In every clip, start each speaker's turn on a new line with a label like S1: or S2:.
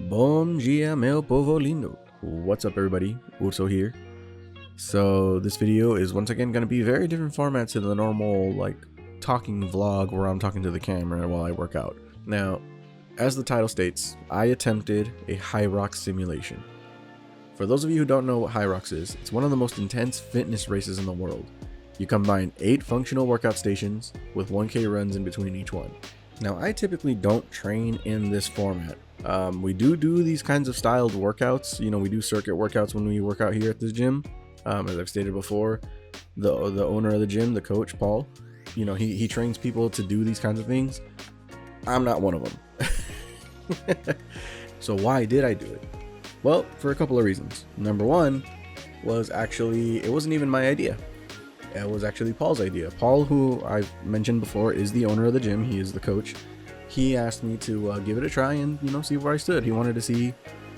S1: Bom dia, meu povo lindo. What's up, everybody? Urso here. So this video is once again going to be very different format to the normal talking vlog where I'm talking to the camera while I work out. Now, as the title states, I attempted a Hyrox simulation. For those of you who don't know what Hyrox is, it's one of the most intense fitness races in the world. You combine 8 functional workout stations with 1K runs in between each one. Now, I typically don't train in this format. We do these kinds of styled workouts. You know, we do circuit workouts when we work out here at this gym. As I've stated before, the owner of the gym, the coach, Paul, you know, he trains people to do these kinds of things. I'm not one of them. So why did I do it? Well, for a couple of reasons. Number one was actually, it wasn't even my idea. It was actually Paul's idea. Paul, who I've mentioned before, is the owner of the gym. He is the coach. He asked me to give it a try and, you know, see where I stood. He wanted to see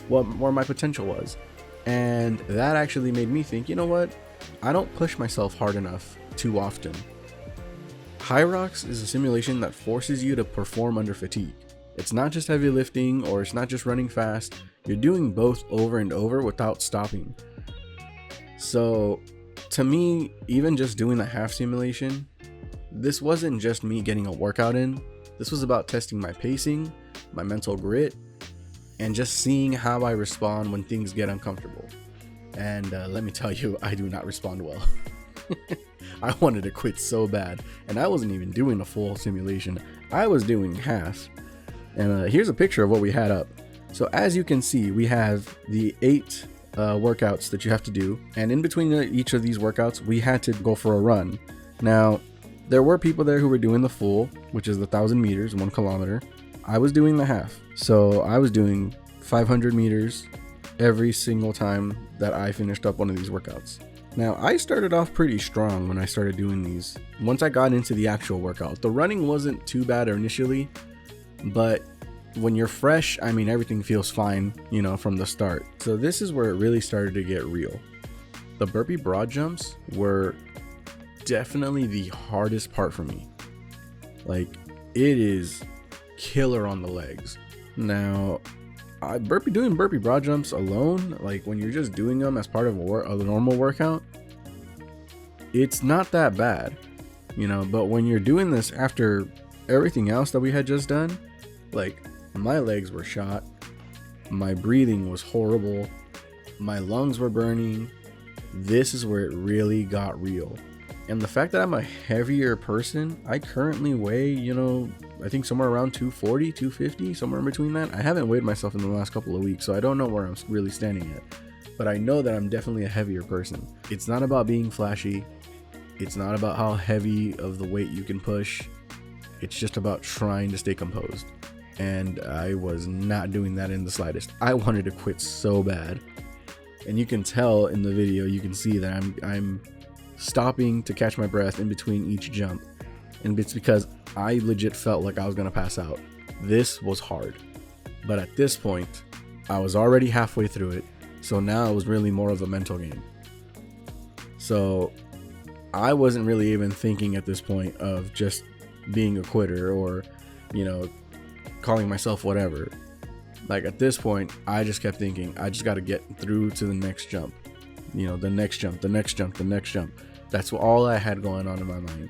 S1: where my potential was. And that actually made me think, you know what? I don't push myself hard enough too often. Hyrox is a simulation that forces you to perform under fatigue. It's not just heavy lifting or it's not just running fast. You're doing both over and over without stopping. So to me, even just doing the half simulation, this wasn't just me getting a workout in. This was about testing my pacing, my mental grit, and just seeing how I respond when things get uncomfortable. And let me tell you, I do not respond well. I wanted to quit so bad, and I wasn't even doing a full simulation. I was doing half. And here's a picture of what we had up. So as you can see, we have the 8 workouts that you have to do, and in between each of these workouts, we had to go for a run. Now, there were people there who were doing the full, which is the 1,000 meters, 1 kilometer. I was doing the half. So I was doing 500 meters every single time that I finished up one of these workouts. Now, I started off pretty strong when I started doing these. Once I got into the actual workout, the running wasn't too bad initially, but when you're fresh, I mean, everything feels fine, you know, from the start. So this is where it really started to get real. The burpee broad jumps were definitely the hardest part for me. Like, it is killer on the legs. Now, doing burpee broad jumps alone, like when you're just doing them as part of a normal workout, it's not that bad, you know. But when you're doing this after everything else that we had just done, like, my legs were shot, my breathing was horrible, my lungs were burning. This is where it really got real. And the fact that I'm a heavier person, I currently weigh, you know, I think somewhere around 240, 250, somewhere in between that. I haven't weighed myself in the last couple of weeks, so I don't know where I'm really standing at. But I know that I'm definitely a heavier person. It's not about being flashy. It's not about how heavy of the weight you can push. It's just about trying to stay composed. And I was not doing that in the slightest. I wanted to quit so bad. And you can tell in the video, you can see that I'm stopping to catch my breath in between each jump, and it's because I legit felt like I was gonna pass out. This was hard, but at this point I was already halfway through it, so now it was really more of a mental game. So I wasn't really even thinking at this point of just being a quitter or, you know, calling myself whatever. Like, at this point, I just kept thinking, I just got to get through to the next jump, you know, the next jump, the next jump, the next jump. That's all I had going on in my mind.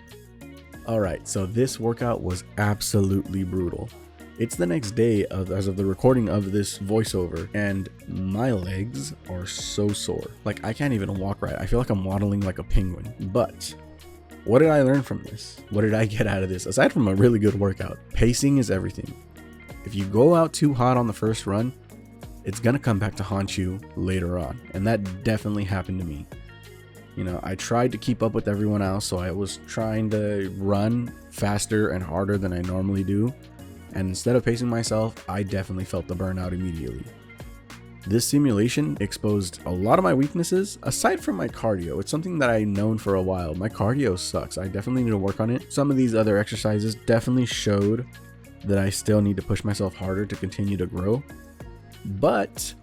S1: All right, so this workout was absolutely brutal. It's the next day as of the recording of this voiceover, and my legs are so sore. Like, I can't even walk right. I feel like I'm waddling like a penguin. But what did I learn from this? What did I get out of this? Aside from a really good workout, pacing is everything. If you go out too hot on the first run, it's gonna come back to haunt you later on. And that definitely happened to me. You know, I tried to keep up with everyone else, so I was trying to run faster and harder than I normally do. And instead of pacing myself, I definitely felt the burnout immediately. This simulation exposed a lot of my weaknesses, aside from my cardio. It's something that I've known for a while. My cardio sucks. I definitely need to work on it. Some of these other exercises definitely showed that I still need to push myself harder to continue to grow. But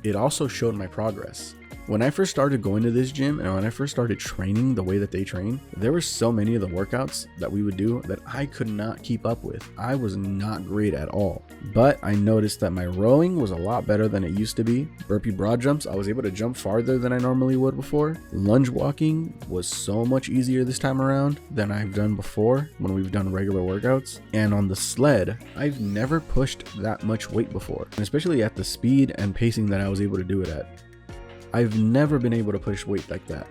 S1: it also showed my progress. When I first started going to this gym and when I first started training the way that they train, there were so many of the workouts that we would do that I could not keep up with. I was not great at all. But I noticed that my rowing was a lot better than it used to be. Burpee broad jumps, I was able to jump farther than I normally would before. Lunge walking was so much easier this time around than I've done before when we've done regular workouts. And on the sled, I've never pushed that much weight before, especially at the speed and pacing that I was able to do it at. I've never been able to push weight like that.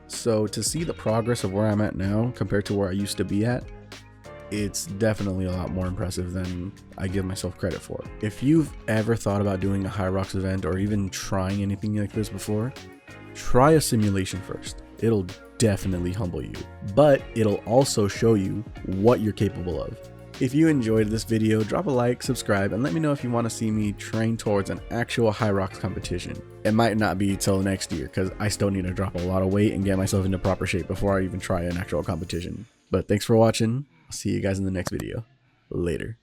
S1: So to see the progress of where I'm at now compared to where I used to be at, it's definitely a lot more impressive than I give myself credit for. If you've ever thought about doing a Hyrox event or even trying anything like this before, try a simulation first. It'll definitely humble you, but it'll also show you what you're capable of. If you enjoyed this video, drop a like, subscribe, and let me know if you want to see me train towards an actual Hyrox competition. It might not be till next year because I still need to drop a lot of weight and get myself into proper shape before I even try an actual competition. But thanks for watching. I'll see you guys in the next video. Later.